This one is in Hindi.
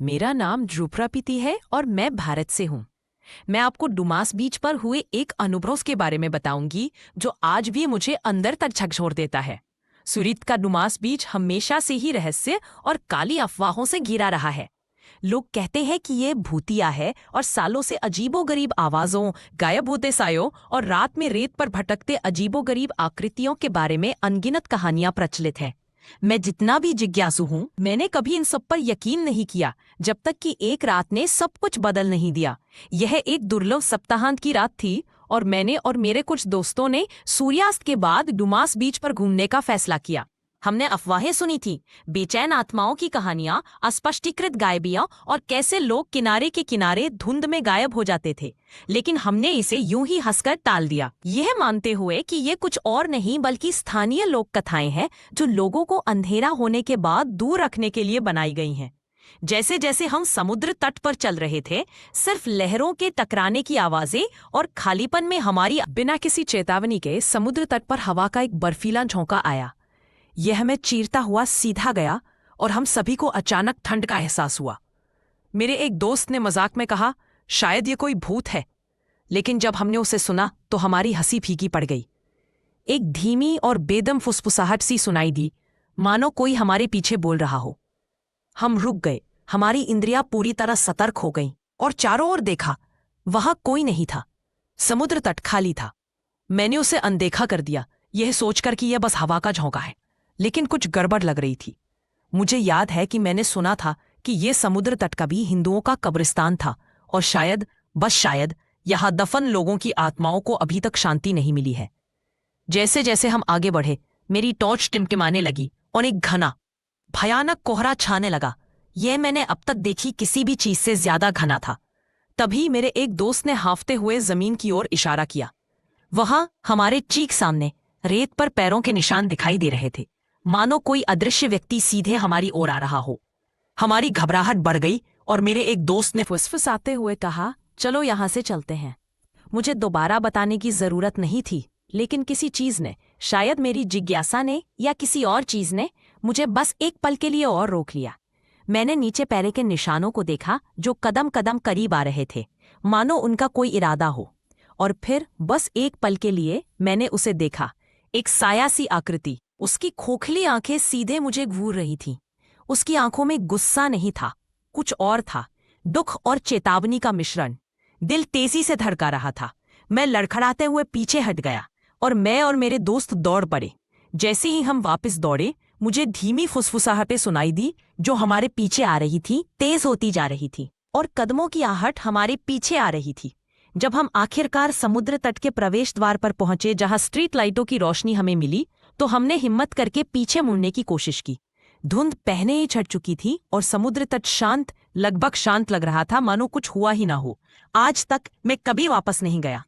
मेरा नाम ध्रुवप्राप्ति है और मैं भारत से हूँ। मैं आपको डुमास बीच पर हुए एक अनुभव के बारे में बताऊंगी जो आज भी मुझे अंदर तक झकझोर देता है। सुरीत का डुमास बीच हमेशा से ही रहस्य और काली अफवाहों से घिरा रहा है। लोग कहते हैं कि ये भूतिया है और सालों से अजीबोगरीब आवाजों, गायब होते सायों और रात में रेत पर भटकते अजीबोगरीब आकृतियों के बारे में अनगिनत कहानियां प्रचलित हैं। मैं जितना भी जिज्ञासु हूँ, मैंने कभी इन सब पर यकीन नहीं किया जब तक कि एक रात ने सब कुछ बदल नहीं दिया। यह एक दुर्लभ सप्ताहांत की रात थी और मैंने और मेरे कुछ दोस्तों ने सूर्यास्त के बाद डुमास बीच पर घूमने का फैसला किया। हमने अफवाहें सुनी थी, बेचैन आत्माओं की कहानियां, अस्पष्टीकृत गायबियां और कैसे लोग किनारे के किनारे धुंध में गायब हो जाते थे। लेकिन हमने इसे यूं ही हंसकर टाल दिया, यह मानते हुए कि ये कुछ और नहीं बल्कि स्थानीय लोक कथाएं हैं जो लोगों को अंधेरा होने के बाद दूर रखने के लिए बनाई गई हैं। जैसे जैसे हम समुद्र तट पर चल रहे थे, सिर्फ लहरों के टकराने की आवाजें और खालीपन में हमारी बिना किसी चेतावनी के समुद्र तट पर हवा का एक बर्फीला झोंका आया। यह हमें चीरता हुआ सीधा गया और हम सभी को अचानक ठंड का एहसास हुआ। मेरे एक दोस्त ने मजाक में कहा, शायद ये कोई भूत है। लेकिन जब हमने उसे सुना तो हमारी हंसी फीकी पड़ गई। एक धीमी और बेदम फुसफुसाहट सी सुनाई दी, मानो कोई हमारे पीछे बोल रहा हो। हम रुक गए, हमारी इंद्रियां पूरी तरह सतर्क हो गईं और चारों ओर देखा। वहां कोई नहीं था, समुद्र तट खाली था। मैंने उसे अनदेखा कर दिया, यह सोचकर कि यह बस हवा का झोंका है। लेकिन कुछ गड़बड़ लग रही थी। मुझे याद है कि मैंने सुना था कि यह समुद्र तट का भी हिंदुओं का कब्रिस्तान था और शायद, बस शायद, यहां दफन लोगों की आत्माओं को अभी तक शांति नहीं मिली है। जैसे जैसे हम आगे बढ़े, मेरी टॉर्च टिमटिमाने लगी और एक घना, भयानक कोहरा छाने लगा। यह मैंने अब तक देखी किसी भी चीज से ज्यादा घना था। तभी मेरे एक दोस्त ने हांफते हुए जमीन की ओर इशारा किया। वहां हमारे ठीक सामने रेत पर पैरों के निशान दिखाई दे रहे थे, मानो कोई अदृश्य व्यक्ति सीधे हमारी ओर आ रहा हो। हमारी घबराहट बढ़ गई और मेरे एक दोस्त ने फुसफुसाते हुए कहा, चलो यहां से चलते हैं। मुझे दोबारा बताने की जरूरत नहीं थी, लेकिन किसी चीज ने, शायद मेरी जिज्ञासा ने या किसी और चीज ने, मुझे बस एक पल के लिए और रोक लिया। मैंने नीचे पैरे के निशानों को देखा जो कदम कदम करीब आ रहे थे, मानो उनका कोई इरादा हो। और फिर बस एक पल के लिए मैंने उसे देखा, एक साया सी आकृति। उसकी खोखली आंखें सीधे मुझे घूर रही थीं। उसकी आंखों में गुस्सा नहीं था, कुछ और था, दुख और चेतावनी का मिश्रण। दिल तेजी से धड़का रहा था। मैं लड़खड़ाते हुए पीछे हट गया और मैं और मेरे दोस्त दौड़ पड़े। जैसे ही हम वापस दौड़े, मुझे धीमी फुसफुसाहटें सुनाई दी जो हमारे पीछे आ रही थी, तेज होती जा रही थी, और कदमों की आहट हमारे पीछे आ रही थी। जब हम आखिरकार समुद्र तट के प्रवेश द्वार पर पहुंचे जहां स्ट्रीट लाइटों की रोशनी हमें मिली, तो हमने हिम्मत करके पीछे मुड़ने की कोशिश की। धुंध पहले ही छट चुकी थी और समुद्र तट शांत, लगभग शांत लग रहा था, मानो कुछ हुआ ही ना हो। आज तक मैं कभी वापस नहीं गया।